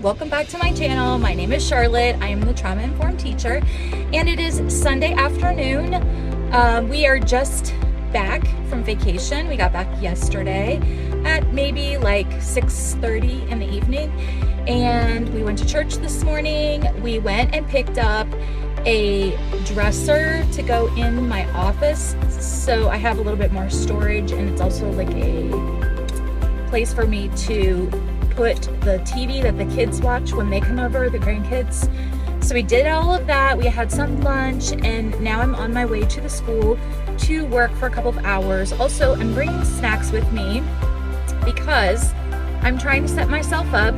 welcome back to my channel. My name is Charlotte. I am the trauma-informed teacher, and it is Sunday afternoon. We are just back from vacation. We got back yesterday at maybe like 6:30 in the evening, and we went to church this morning. We went and picked up a dresser to go in my office, so I have a little bit more storage, and it's also like a place for me to put the TV that the kids watch when they come over, the grandkids. So we did all of that. We had some lunch, and now I'm on my way to the school to work for a couple of hours. Also, I'm bringing snacks with me because I'm trying to set myself up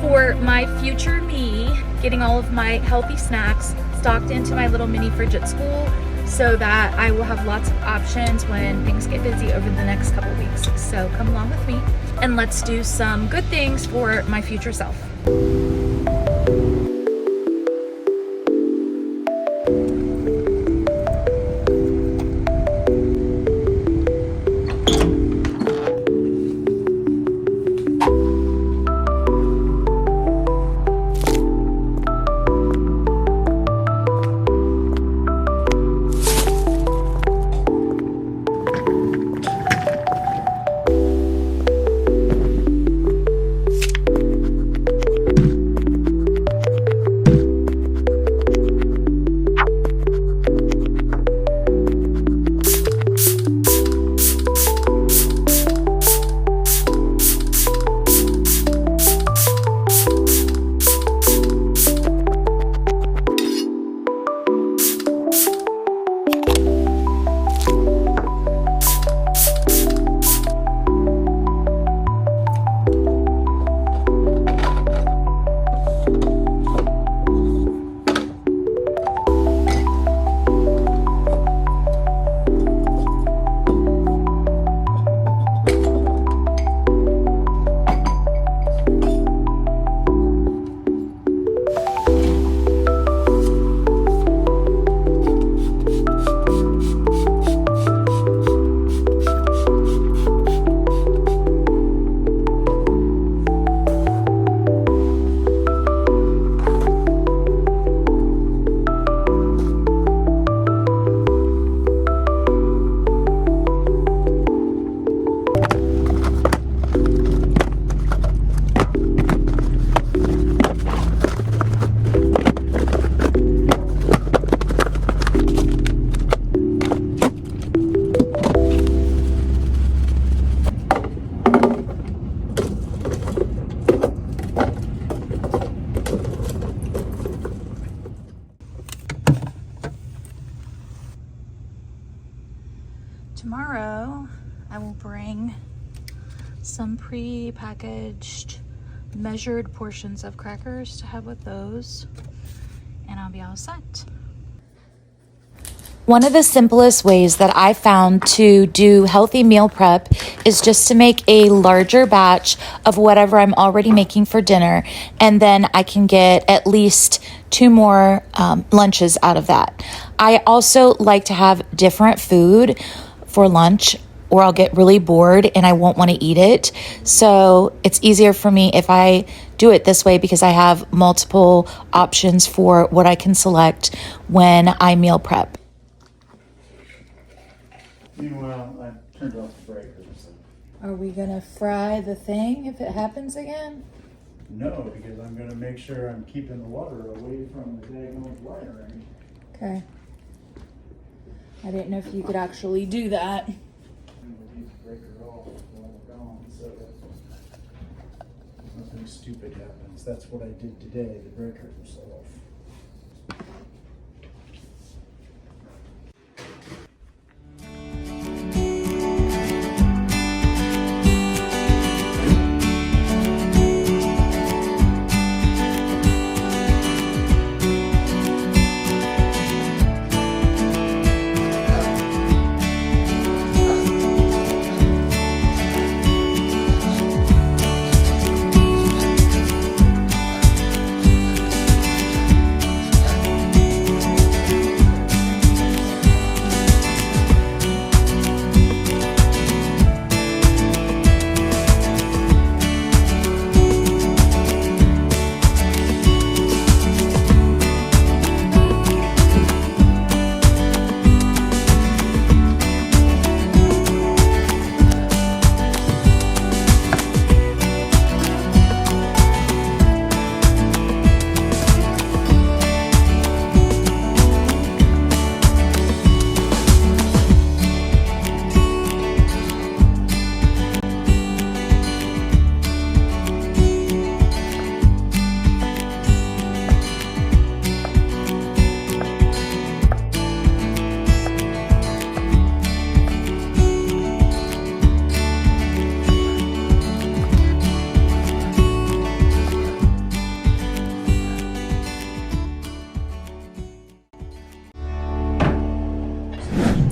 for my future me, getting all of my healthy snacks stocked into my little mini fridge at school, so that I will have lots of options when things get busy over the next couple of weeks. So come along with me and let's do some good things for my future self. Tomorrow, I will bring some pre-packaged, measured portions of crackers to have with those, and I'll be all set. One of the simplest ways that I found to do healthy meal prep is just to make a larger batch of whatever I'm already making for dinner, and then I can get at least 2 more lunches out of that. I also like to have different food for lunch, or I'll get really bored and I won't want to eat it. So it's easier for me if I do it this way, because I have multiple options for what I can select when I meal prep. Meanwhile, I turned off the breaker. So. Are we gonna fry the thing if it happens again? No, because I'm going to make sure I'm keeping the water away from the daggone wiring. Okay. I didn't know if you could actually do that. And we'll leave the breaker off while we're gone, so that nothing stupid happens. That's what I did today. The breaker was off.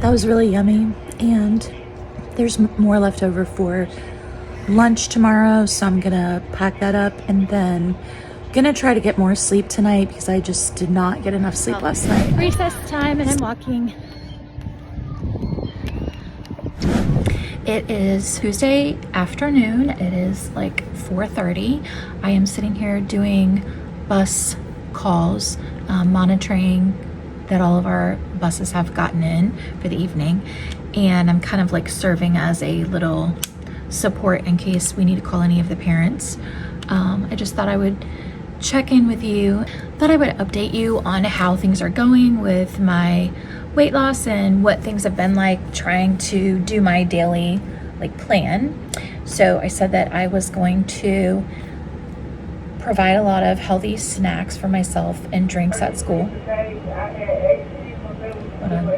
That was really yummy, and there's more left over for lunch tomorrow, so I'm gonna pack that up and then gonna try to get more sleep tonight because I just did not get enough sleep last night. Recess time and I'm walking. It is Tuesday afternoon. It is like 4:30. I am sitting here doing bus calls, monitoring that all of our buses have gotten in for the evening, and I'm kind of like serving as a little support in case we need to call any of the parents. I just thought I would check in with you, thought I would update you on how things are going with my weight loss and what things have been like trying to do my daily like plan. So I said that I was going to provide a lot of healthy snacks for myself and drinks at school. Hold on.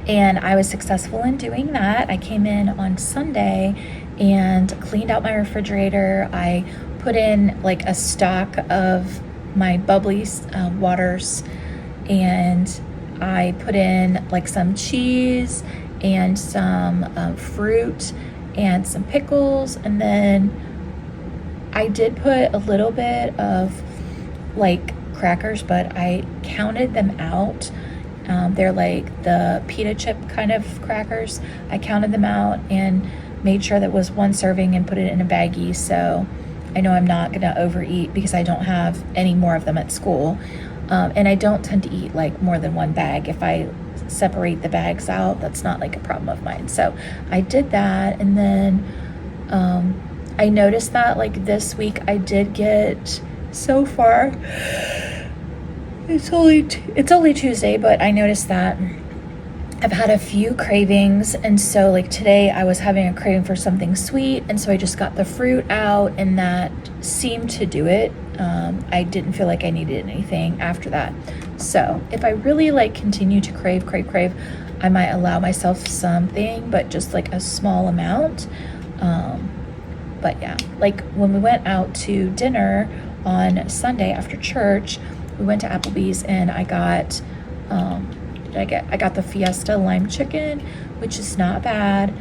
And I was successful in doing that. I came in on Sunday and cleaned out my refrigerator. I put in like a stock of my bubbly waters, and I put in like some cheese and some fruit and some pickles, and then I did put a little bit of like crackers, but I counted them out. They're like the pita chip kind of crackers. I counted them out and made sure that was one serving and put it in a baggie, so I know I'm not gonna overeat because I don't have any more of them at school. And I don't tend to eat like more than one bag. If I separate the bags out, that's not like a problem of mine. So I did that, and then I noticed that like this week I did get, so far it's only Tuesday, but I noticed that I've had a few cravings, and so like today I was having a craving for something sweet, and so I just got the fruit out and that seemed to do it. I didn't feel like I needed anything after that. So if I really like continue to crave, I might allow myself something, but just like a small amount. But yeah, like when we went out to dinner on Sunday after church, we went to Applebee's and I got, I got the Fiesta lime chicken, which is not bad.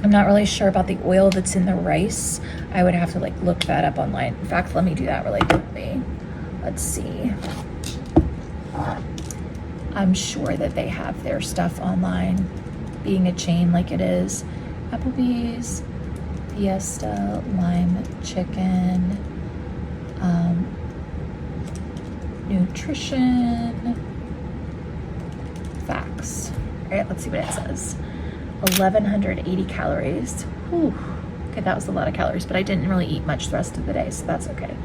I'm not really sure about the oil that's in the rice. I would have to like look that up online. In fact, let me do that really quickly. Let's see. I'm sure that they have their stuff online, being a chain like it is. Applebee's Fiesta lime chicken, nutrition facts. All right, let's see what it says. 1,180 calories. Whew. Okay, that was a lot of calories, but I didn't really eat much the rest of the day, so that's okay.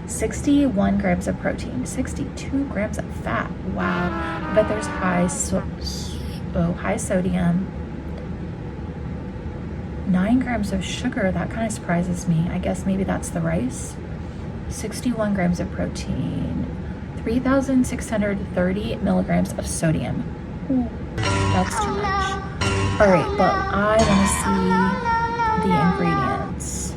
61 grams of protein, 62 grams of fat. Wow. I bet there's high sodium. 9 grams of sugar. That kind of surprises me. I guess maybe that's the rice. 61 grams of protein. 3,630 milligrams of sodium. Ooh, that's too much. All right, but I want to see the ingredients.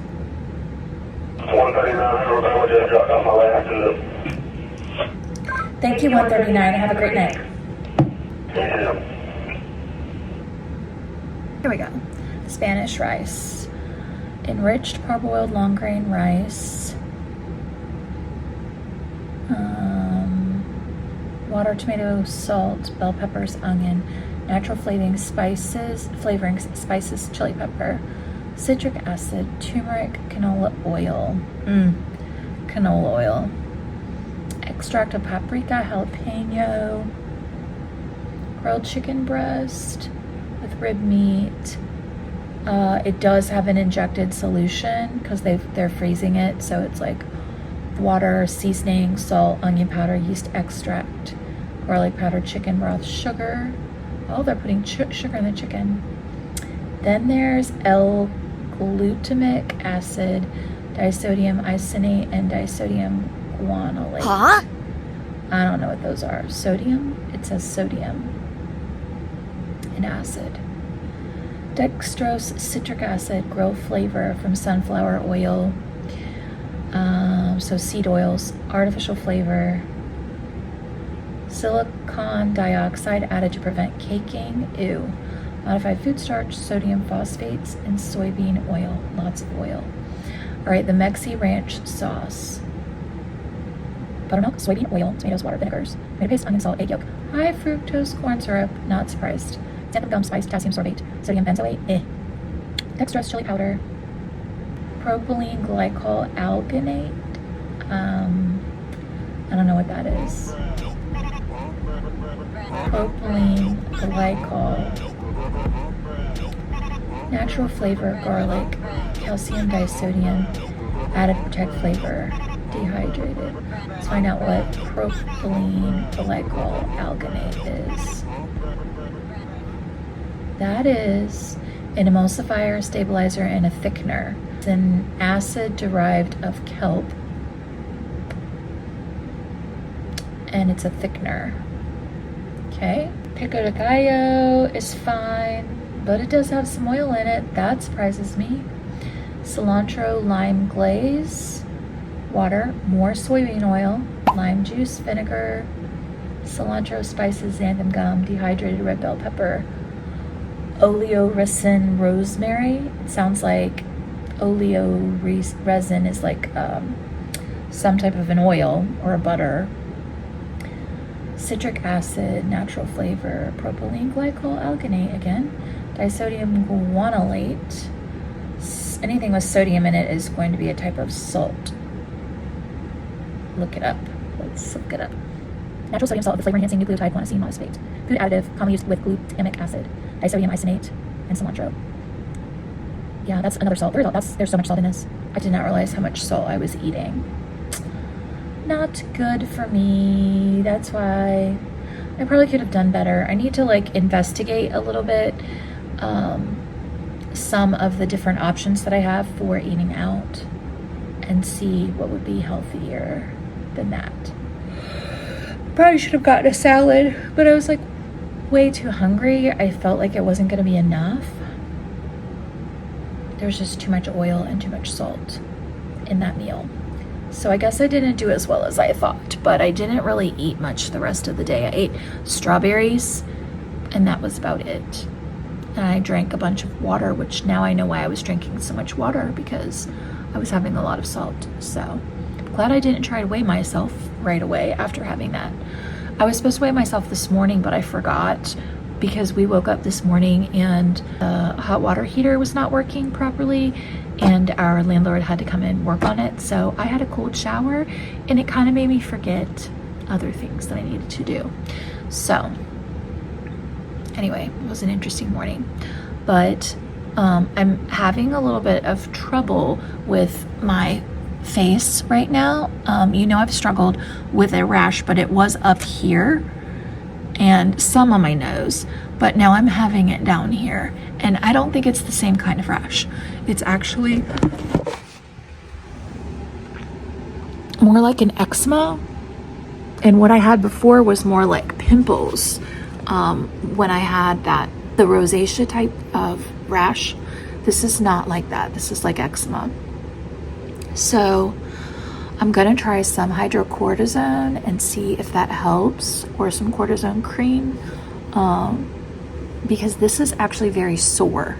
139. Thank you, 139. Have a great night. Here we go. Spanish rice. Enriched parboiled long grain rice. Water, tomato, salt, bell peppers, onion, natural flavorings, spices, chili pepper, citric acid, turmeric, canola oil, canola oil, extract of paprika, jalapeno, grilled chicken breast with rib meat. It does have an injected solution because they're freezing it, so it's like water, seasoning, salt, onion powder, yeast extract, garlic powder, chicken broth, sugar. Oh, they're putting sugar in the chicken. Then there's L-glutamic acid, disodium isonate, and disodium guanylate. Huh? I don't know what those are. Sodium? It says sodium and acid. Dextrose citric acid, grow flavor from sunflower oil, So seed oils, artificial flavor, silicon dioxide added to prevent caking, ew. Modified food starch, sodium phosphates, and soybean oil, lots of oil. All right, the Mexi Ranch sauce. Buttermilk, soybean oil, tomatoes, water, vinegars, tomato paste, onion, salt, egg yolk, high fructose corn syrup, not surprised, xanthan gum, spice, potassium sorbate, sodium benzoate, dextrose, chili powder, propylene glycol alginate. I don't know what that is. Propylene glycol, natural flavor, garlic, calcium disodium, added to protect flavor, dehydrated. Let's find out what propylene glycol alginate is. That is an emulsifier, stabilizer, and a thickener. It's an acid derived of kelp, and it's a thickener. Okay, pico de gallo is fine, but it does have some oil in it. That surprises me. Cilantro lime glaze, water, more soybean oil, lime juice, vinegar, cilantro spices, xanthan gum, dehydrated red bell pepper, oleoresin rosemary. It sounds like oleoresin is like some type of an oil or a butter. Citric acid, natural flavor, propylene glycol alginate again, disodium guanylate. Anything with sodium in it is going to be a type of salt. Look it up. Let's look it up. Natural sodium salt, the flavor enhancing nucleotide guanosine monosphate. Food additive, commonly used with glutamic acid, disodium isonate, and cilantro. Yeah, that's another salt. There's so much salt in this. I did not realize how much salt I was eating. Not good for me. That's why I probably could have done better. I need to like investigate a little bit some of the different options that I have for eating out and see what would be healthier than that. Probably should have gotten a salad, but I was like way too hungry. I felt like it wasn't going to be enough. There's just too much oil and too much salt in that meal. So I guess I didn't do as well as I thought, but I didn't really eat much the rest of the day. I ate strawberries and that was about it. And I drank a bunch of water, which now I know why I was drinking so much water, because I was having a lot of salt. So I'm glad I didn't try to weigh myself right away after having that. I was supposed to weigh myself this morning, but I forgot because we woke up this morning and the hot water heater was not working properly and our landlord had to come and work on it. So I had a cold shower and it kind of made me forget other things that I needed to do. So anyway, it was an interesting morning, but I'm having a little bit of trouble with my face right now. You know, I've struggled with a rash, but it was up here and some on my nose, but now I'm having it down here, and I don't think it's the same kind of rash. It's actually more like an eczema, and what I had before was more like pimples. When I had the rosacea type of rash, this is not like that. This is like eczema. So I'm gonna try some hydrocortisone and see if that helps, or some cortisone cream, because this is actually very sore.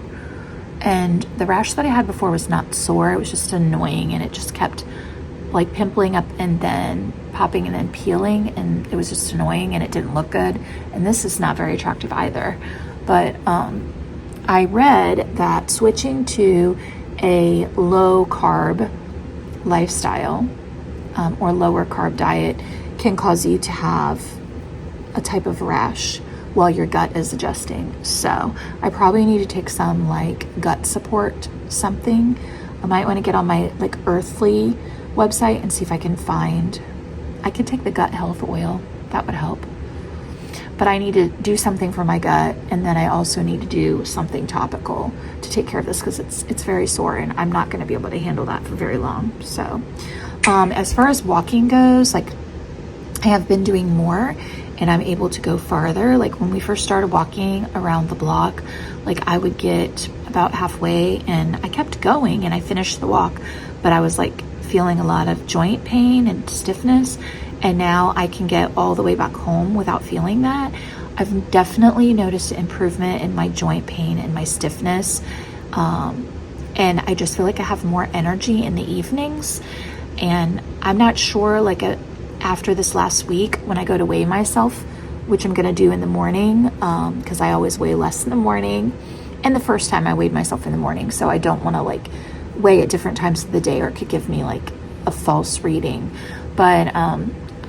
And the rash that I had before was not sore, it was just annoying, and it just kept like pimpling up and then popping and then peeling, and it was just annoying and it didn't look good. And this is not very attractive either. But I read that switching to a low carb lifestyle or lower carb diet can cause you to have a type of rash while your gut is adjusting. So I probably need to take some like gut support something. I might want to get on my like Earthly website and see if I can take the gut health oil. That would help. But I need to do something for my gut, and then I also need to do something topical to take care of this, because it's very sore and I'm not going to be able to handle that for very long. So as far as walking goes, like I have been doing more and I'm able to go farther. Like when we first started walking around the block, like I would get about halfway and I kept going and I finished the walk, but I was like feeling a lot of joint pain and stiffness, and now I can get all the way back home without feeling that. I've definitely noticed an improvement in my joint pain and my stiffness. And I just feel like I have more energy in the evenings. And I'm not sure, like after this last week, when I go to weigh myself, which I'm gonna do in the morning, because I always weigh less in the morning. And the first time I weighed myself in the morning, so I don't wanna like weigh at different times of the day, or it could give me like a false reading. But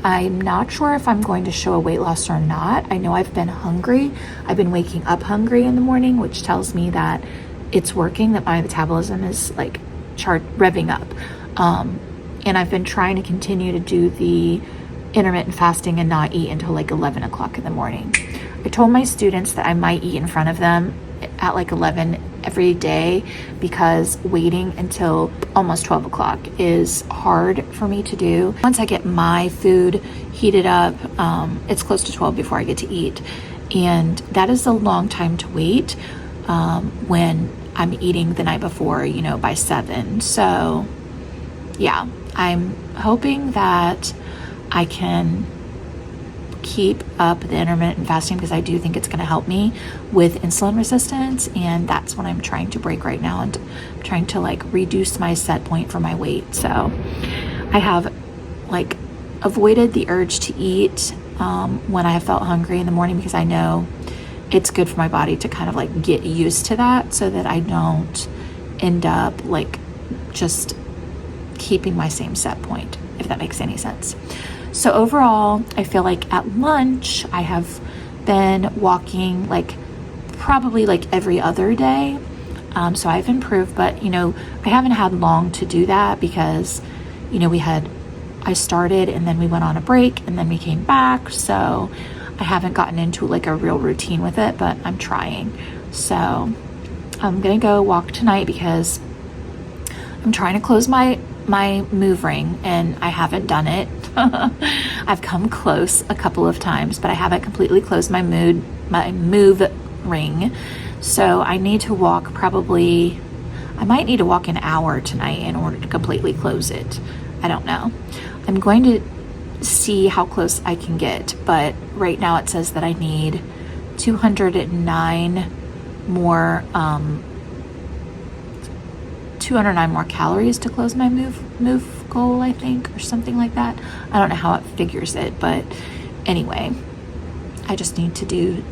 I'm not sure if I'm going to show a weight loss or not. I know I've been hungry. I've been waking up hungry in the morning, which tells me that it's working, that my metabolism is like revving up. And I've been trying to continue to do the intermittent fasting and not eat until like 11 o'clock in the morning. I told my students that I might eat in front of them at like 11 every day, because waiting until almost 12 o'clock is hard for me to do. Once I get my food heated up, it's close to 12 before I get to eat. And that is a long time to wait when I'm eating the night before, you know, by 7. So yeah, I'm hoping that I can keep up the intermittent fasting, because I do think it's going to help me with insulin resistance, and that's what I'm trying to break right now, and I'm trying to like reduce my set point for my weight. So I have like avoided the urge to eat when I have felt hungry in the morning, because I know it's good for my body to kind of like get used to that, so that I don't end up like just keeping my same set point, if that makes any sense. So overall, I feel like at lunch, I have been walking like probably like every other day. So I've improved, but you know, I haven't had long to do that, because, you know, I started and then we went on a break and then we came back. So I haven't gotten into like a real routine with it, but I'm trying. So I'm going to go walk tonight, because I'm trying to close my move ring, and I haven't done it. I've come close a couple of times, but I haven't completely closed my move ring. So I need to walk I might need to walk an hour tonight in order to completely close it. I don't know. I'm going to see how close I can get, but right now it says that I need 209 more calories to close my move goal, I think, or something like that. I don't know how it figures it, but anyway, I just need to do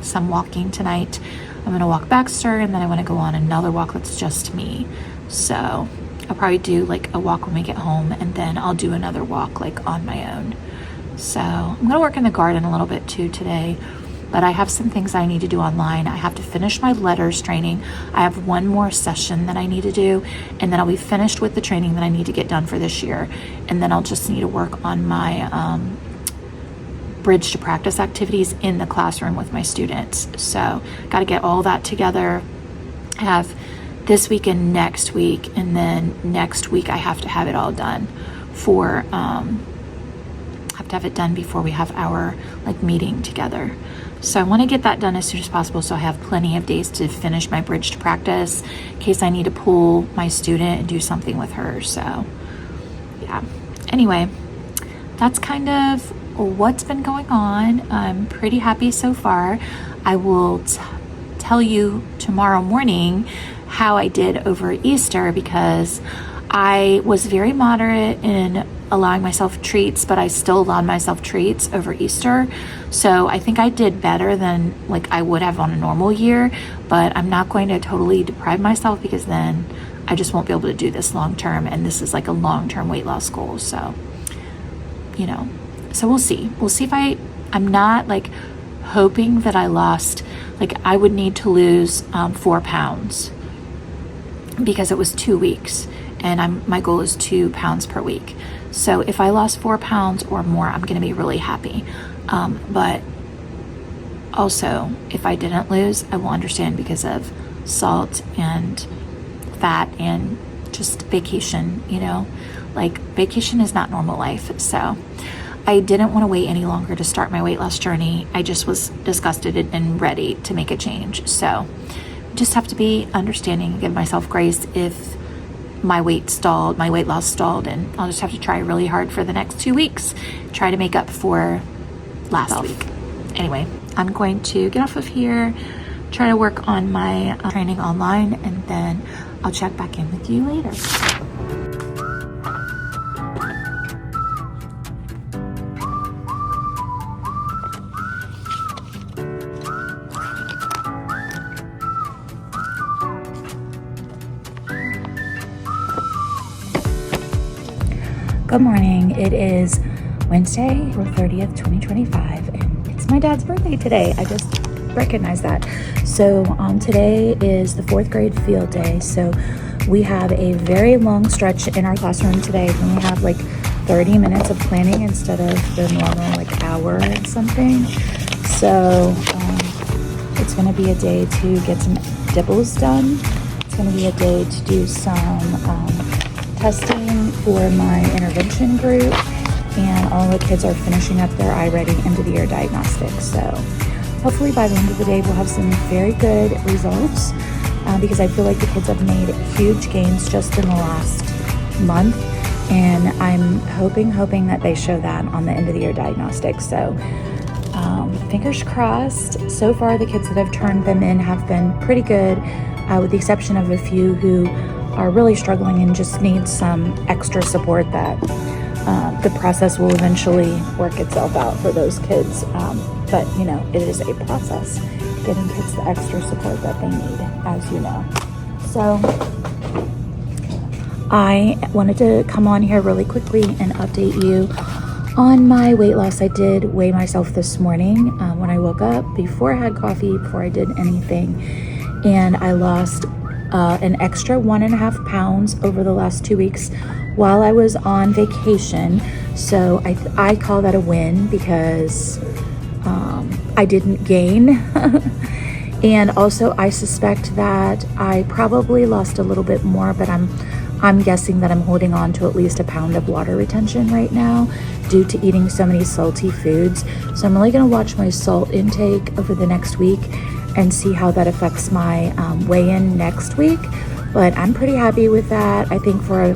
some walking tonight. I'm gonna walk Baxter, and then I want to go on another walk that's just me. So I'll probably do like a walk when we get home, and then I'll do another walk like on my own. So I'm gonna work in the garden a little bit too today, but I have some things I need to do online. I have to finish my letters training. I have one more session that I need to do, and then I'll be finished with the training that I need to get done for this year. And then I'll just need to work on my bridge to practice activities in the classroom with my students. So got to get all that together. I have this week and next week, and then next week I have to have it all done for have to have it done before we have our like meeting together. So I want to get that done as soon as possible, so I have plenty of days to finish my bridge to practice in case I need to pull my student and do something with her. So yeah, anyway, that's kind of what's been going on. I'm pretty happy so far. I will tell you tomorrow morning how I did over Easter, because I was very moderate in allowing myself treats, but I still allowed myself treats over Easter. So I think I did better than like I would have on a normal year, but I'm not going to totally deprive myself, because then I just won't be able to do this long term, and this is like a long-term weight loss goal. So, you know, so we'll see. We'll see if I'm not like hoping that I lost, like I would need to lose 4 pounds, because it was 2 weeks, and my goal is 2 pounds per week. So if I lost 4 pounds or more, I'm going to be really happy. But also, if I didn't lose, I will understand, because of salt and fat and just vacation, you know, like vacation is not normal life. So I didn't want to wait any longer to start my weight loss journey. I just was disgusted and ready to make a change. So just have to be understanding and give myself grace if my weight loss stalled, and I'll just have to try really hard for the next 2 weeks, try to make up for last week. Anyway, I'm going to get off of here, try to work on my training online, and then I'll check back in with you later. Good morning. It is Wednesday, April 30th, 2025, and it's my dad's birthday today. I just recognized that. So today is the 4th grade field day. So we have a very long stretch in our classroom today. We only have like 30 minutes of planning instead of the normal like hour and something. So it's going to be a day to get some dibbles done. It's going to be a day to do some testing for my intervention group, and all the kids are finishing up their iReady end of the year diagnostics. So hopefully by the end of the day we'll have some very good results, because I feel like the kids have made huge gains just in the last month, and I'm hoping that they show that on the end of the year diagnostics. So fingers crossed. So far the kids that have turned them in have been pretty good, with the exception of a few who are really struggling and just need some extra support. That the process will eventually work itself out for those kids, but you know, it is a process getting kids the extra support that they need, as you know. So I wanted to come on here really quickly and update you on my weight loss. I did weigh myself this morning when I woke up, before I had coffee, before I did anything, and I lost an extra 1.5 pounds over the last 2 weeks while I was on vacation. So I call that a win, because I didn't gain. And also I suspect that I probably lost a little bit more, but I'm guessing that I'm holding on to at least a pound of water retention right now due to eating so many salty foods. So I'm really going to watch my salt intake over the next week and see how that affects my weigh-in next week. But I'm pretty happy with that. I think for a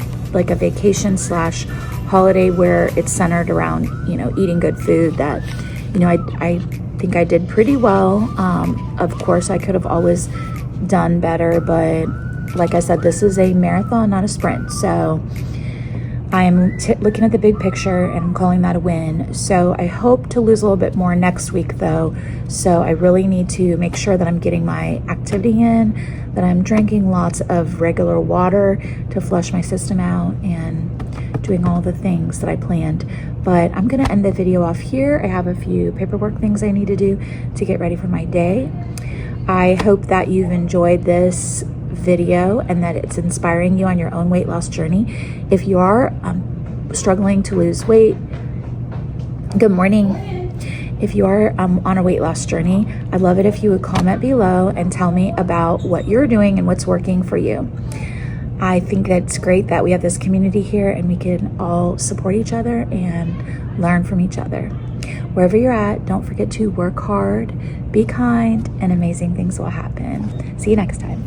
vacation / holiday where it's centered around, you know, eating good food, that, you know, I think I did pretty well. Of course, I could have always done better, but like I said, this is a marathon, not a sprint. So I'm looking at the big picture, and I'm calling that a win. So I hope to lose a little bit more next week though. So I really need to make sure that I'm getting my activity in, that I'm drinking lots of regular water to flush my system out, and doing all the things that I planned. But I'm gonna end the video off here. I have a few paperwork things I need to do to get ready for my day. I hope that you've enjoyed this video and that it's inspiring you on your own weight loss journey. If you are struggling to lose weight, good morning. If you are on a weight loss journey, I'd love it if you would comment below and tell me about what you're doing and what's working for you. I think that's great that we have this community here and we can all support each other and learn from each other. Wherever you're at, don't forget to work hard, be kind, and amazing things will happen. See you next time.